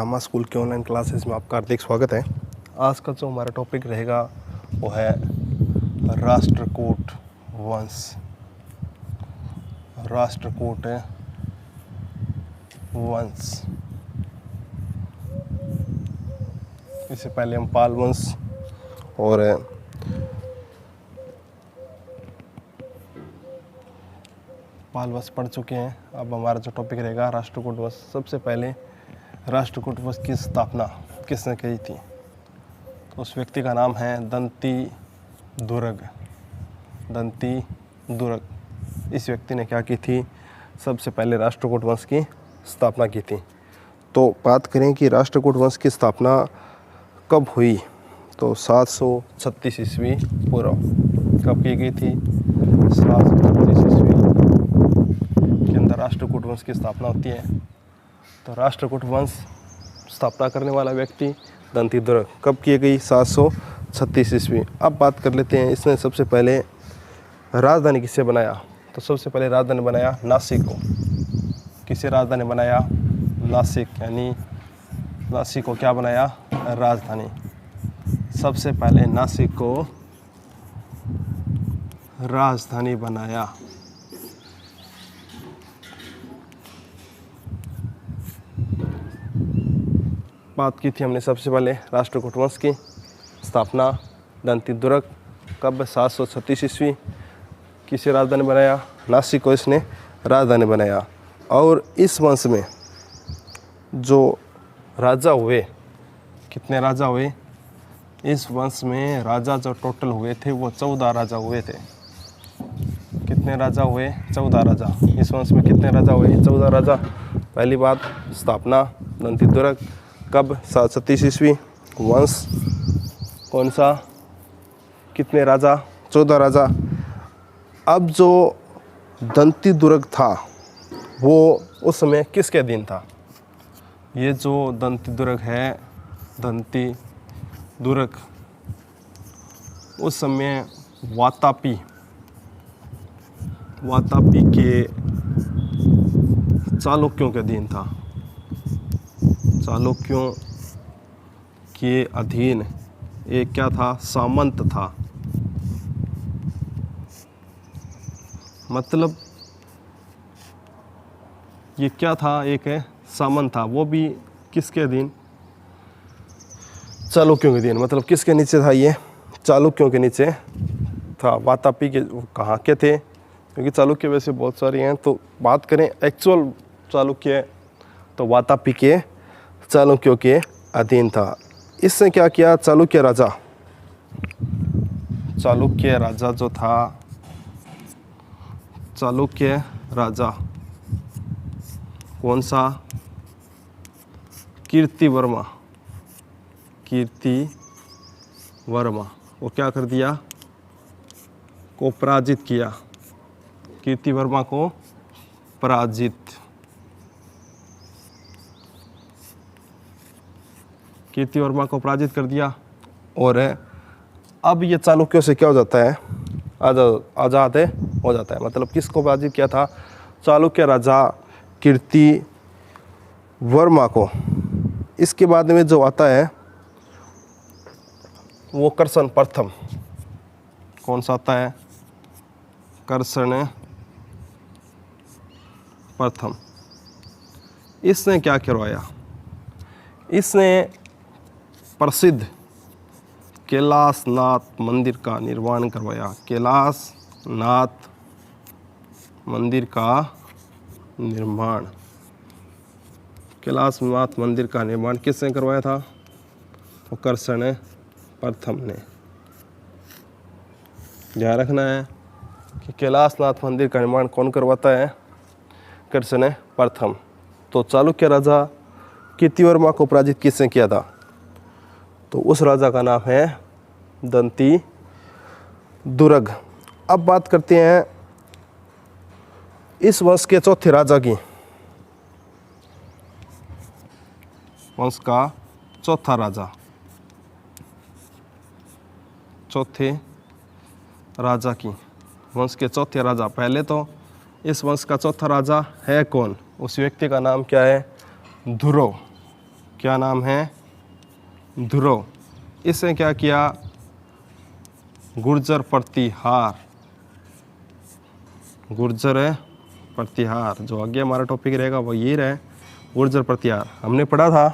Rama school के online classes में आपका हार्दिक स्वागत है। आज का जो हमारा टॉपिक रहेगा वो है राष्ट्रकूट वंश। राष्ट्रकूट वंश। इससे पहले हम पाल वंश और पाल वंश पढ़ चुके हैं। अब हमारा जो टॉपिक रहेगा राष्ट्रकूट वंश। सबसे पहले राष्ट्रकूट वंश की स्थापना किसने की थी? तो उस व्यक्ति का नाम है दंती दुर्ग। दंती दुर्ग इस व्यक्ति ने क्या की थी? सबसे पहले राष्ट्रकूट वंश की स्थापना की थी। तो बात करें कि राष्ट्रकूट वंश की स्थापना कब हुई, तो 736 ईस्वी पूर्व कब की गई थी? 736 ईस्वी के अंदर राष्ट्रकूट वंश की स्थापना होती है। तो राष्ट्रकूट वंश स्थापना करने वाला व्यक्ति दंती दुर्ग कब की गई? 736 ईस्वी। अब बात कर लेते हैं इसने सबसे पहले राजधानी किसे बनाया? तो सबसे पहले राजधानी बनाया नासिक को। किसे राजधानी बनाया? नासिक, यानी नासिक को क्या बनाया? राजधानी। सबसे पहले नासिक को राजधानी बनाया। बात की थी हमने सबसे पहले राष्ट्रकूट वंश की स्थापना दंती दुर्ग कब? 736 ईस्वी। किसे राजधानी बनाया? नासिक को इसने राजधानी बनाया। और इस वंश में जो राजा हुए, कितने राजा हुए? इस वंश में राजा जो टोटल हुए थे वो 14 राजा हुए थे। कितने राजा हुए? 14 राजा। इस वंश में कितने राजा हुए? 14 राजा। पहली बात, स्थापना दंती दुर्ग कब? 736 ईस्वी। वंश कौन सा? कितने राजा? 14 राजा। अब जो दंती दुर्ग था वो उस समय किसके अधीन था? ये जो दंती दुर्ग है, दंती दुर्ग उस समय वातापी के चालुक्यों के अधीन था। चालुक्यों के अधीन एक क्या था? सामंत था। मतलब ये क्या था? एक है सामंत था। वो भी किसके अधीन? चालुक्यों के अधीन। मतलब किसके नीचे था? ये चालुक्यों के नीचे था। वातापी के कहाँ के थे? क्योंकि चालुक्य वैसे बहुत सारे हैं, तो बात करें एक्चुअल चालुक्य तो वातापी के चालुक्यों के अधीन था। इसने क्या किया? चालुक्य राजा जो था, चालुक्य राजा कौन सा? कीर्तिवर्मा। वो क्या कर दिया? को पराजित किया। कीर्तिवर्मा को पराजित। कीर्तिवर्मा को पराजित कर दिया। और अब ये चालुक्यों से क्या हो जाता है? आज़ाद हो जाता है। मतलब किसको पराजित किया था? चालुक्य राजा कीर्तिवर्मा को। इसके बाद में जो आता है वो कर्षण प्रथम। कौन सा आता है? कर्षण प्रथम। इसने क्या करवाया? इसने प्रसिद्ध कैलाशनाथ मंदिर का निर्माण करवाया। कैलाशनाथ मंदिर का निर्माण। कैलाशनाथ मंदिर का निर्माण किसने करवाया था? तो कर्षण प्रथम ने। ध्यान रखना है कि कैलाशनाथ मंदिर का निर्माण कौन करवाता है? कर्षण प्रथम। तो चालुक्य राजा कीर्तिवर्मा को पराजित किसने किया था? तो उस राजा का नाम है दंती दुर्ग। अब बात करते हैं इस वंश के चौथे राजा की। वंश का चौथा राजा, चौथे राजा की। वंश के चौथे राजा। पहले तो इस वंश का चौथा राजा है कौन? उस व्यक्ति का नाम क्या है? ध्रुव। क्या नाम है, ध्रुव। इसने क्या किया, गुर्जर प्रतिहार, गुर्जर प्रतिहार, जो आगे हमारा टॉपिक रहेगा वो यही रहे, गुर्जर प्रतिहार। हमने पढ़ा था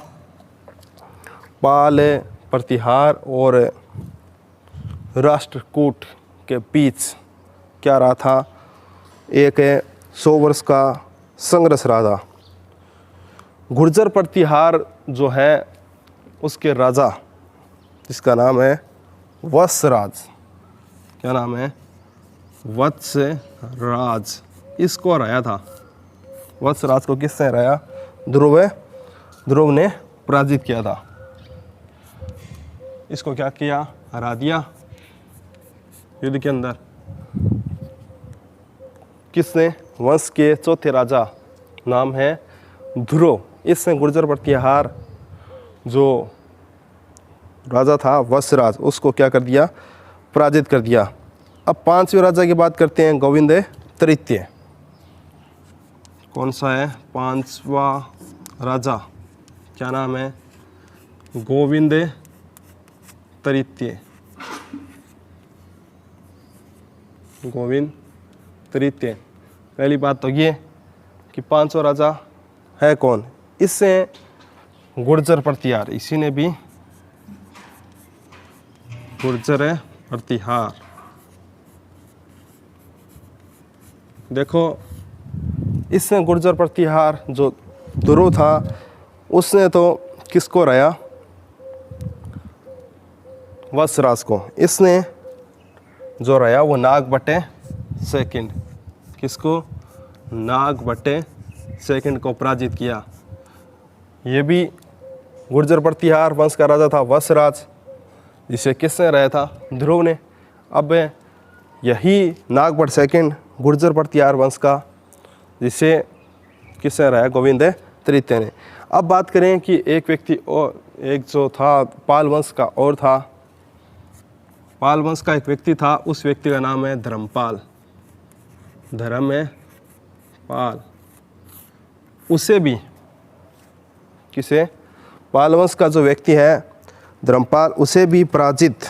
पाल प्रतिहार और राष्ट्रकूट के बीच क्या रहा था, एक 100 वर्ष का संघर्ष रहा था। गुर्जर प्रतिहार जो है उसके राजा, जिसका नाम है वत्सराज, क्या नाम है, वत्सराज, इसको हराया था। वत्सराज को किसने हराया, ध्रुव ने पराजित किया था। इसको क्या किया, हरा दिया युद्ध के अंदर। किसने, वंश के चौथे राजा, नाम है ध्रुव। इसने गुर्जर प्रतिहार जो राजा था वत्सराज, उसको क्या कर दिया, पराजित कर दिया। अब 5वें राजा की बात करते हैं, गोविंद तृतीय। कौन सा है 5वां राजा, क्या नाम है, गोविंद तृतीय, गोविंद तृतीय। पहली बात तो ये कि 5वां राजा है कौन, इससे गुर्जर प्रतिहार, इसी ने भी गुर्जर प्रतिहार। देखो इसने गुर्जर प्रतिहार जो ध्रुव था उसने तो किसको हराया, वत्सराज को। इसने जो हराया वो नाग बटे सेकंड, किसको, नाग बटे सेकंड को पराजित किया। ये भी गुर्जर प्रतिहार वंश का राजा था वत्सराज, जिसे किसने हराया था, ध्रुव ने। अब यही नाग बट सेकंड गुर्जर प्रतिहार वंश का, जिसे किसने हराया, गोविंद तृतीय ने। अब बात करें कि एक व्यक्ति और, एक जो था पाल वंश का और था, पाल वंश का एक व्यक्ति था, उस व्यक्ति का नाम है धर्मपाल, धर्मपाल। उसे भी, किसे, पाल वंश का जो व्यक्ति है धर्मपाल, उसे भी पराजित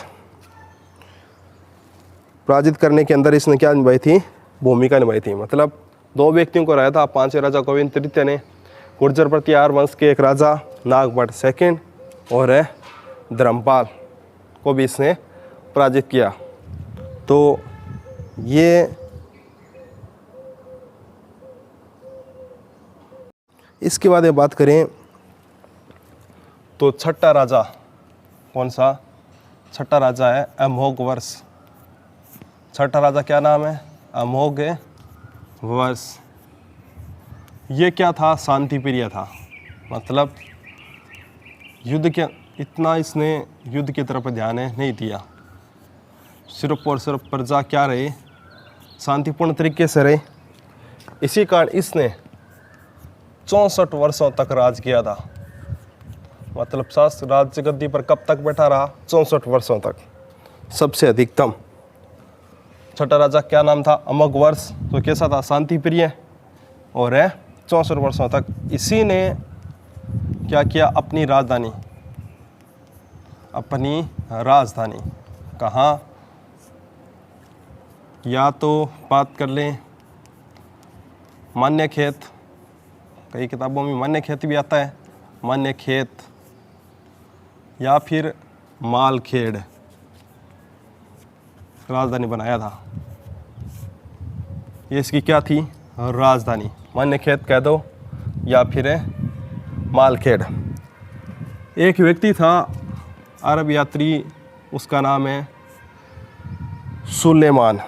करने के अंदर इसने क्या निभाई थी, भूमिका निभाई थी। मतलब 2 व्यक्तियों को हराया था 5वें राजा गोविंद तृतीय ने, गुर्जर प्रतिहार वंश के एक राजा नागभट्ट सेकंड और धर्मपाल को भी इसने पराजित किया। तो ये इसके बाद बात करें तो छठा राजा कौन सा, छठा राजा है अमोघ वर्ष। छठा राजा क्या नाम है, अमोघ वर्ष। ये क्या था, शांति प्रिय था। मतलब युद्ध के इतना इसने युद्ध की तरफ ध्यान नहीं दिया, सिर्फ और सिर्फ प्रजा क्या रहे, शांतिपूर्ण तरीके से रहे। इसी कारण इसने 64 वर्षों तक राज किया था। मतलब शास्त्र राज्य गद्दी पर कब तक बैठा रहा, 64 वर्षों तक, सबसे अधिकतम। छठा राजा क्या नाम था, अमोघ वर्ष। तो कैसा था, शांति प्रिय और 64 वर्षों तक इसी ने क्या किया, अपनी राजधानी कहाँ, या तो बात कर लें मान्य खेत, कई किताबों में मान्य खेत भी आता है, मान्य खेत, या फिर मालखेड़ राजधानी बनाया था। ये इसकी क्या थी, राजधानी। मान्य खेत कह दो या फिर मालखेड़। एक व्यक्ति था अरब यात्री, उसका नाम है सुलेमान।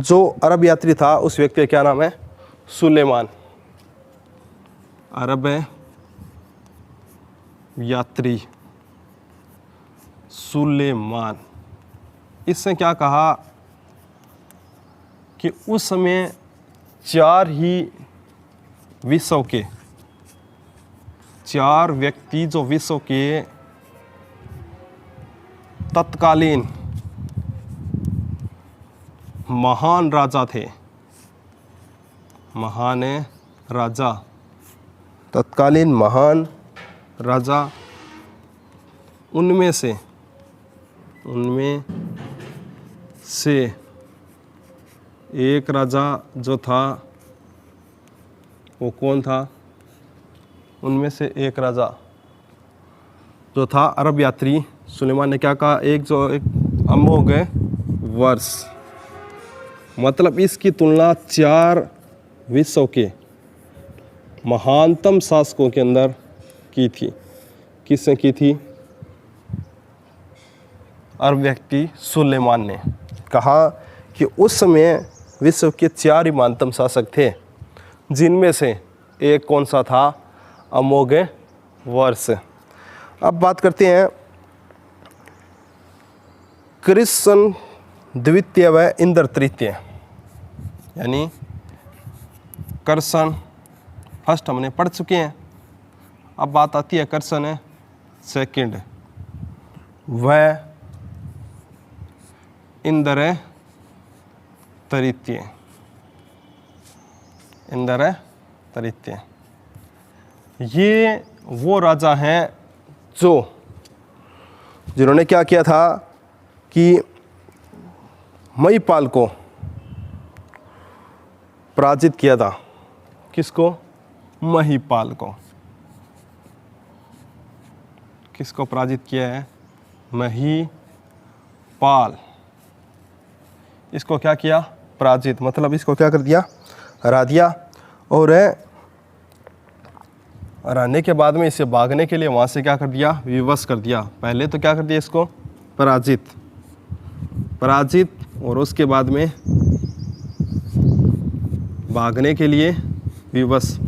जो अरब यात्री था उस व्यक्ति का क्या नाम है, सुलेमान। अरब यात्री सुलेमान। इसने क्या कहा कि उस समय 4 व्यक्ति जो विश्व के तत्कालीन महान राजा थे, महान राजा, तत्कालीन महान राजा उनमें से एक राजा जो था वो कौन था? उनमें से एक राजा जो था अरब यात्री सुलेमान ने क्या कहा? एक अमोघ वर्ष, मतलब इसकी तुलना 4 विश्व के महानतम शासकों के अंदर की थी। किसने की थी? अरब व्यक्ति सुलेमान ने कहा कि उस समय विश्व के 4 ही महानतम शासक थे, जिनमें से एक कौन सा था? अमोघ वर्ष। अब बात करते हैं कृष्ण द्वितीय व इंद्र तृतीय, यानी कृष्ण फर्स्ट हमने पढ़ चुके हैं। अब बात आती है कृष्ण सेकंड व इंद्र तृतीय। इंद्र तृतीय ये वो राजा हैं जिन्होंने क्या किया था कि महिपाल को पराजित किया था। किसको? महिपाल को। किसको पराजित किया है? महिपाल। इसको क्या किया? पराजित, मतलब इसको क्या कर दिया? हरा दिया। और हराने के बाद में इसे भागने के लिए वहाँ से क्या कर दिया? विवश कर दिया। पहले तो क्या कर दिया इसको? पराजित, और उसके बाद में भागने के लिए विवश।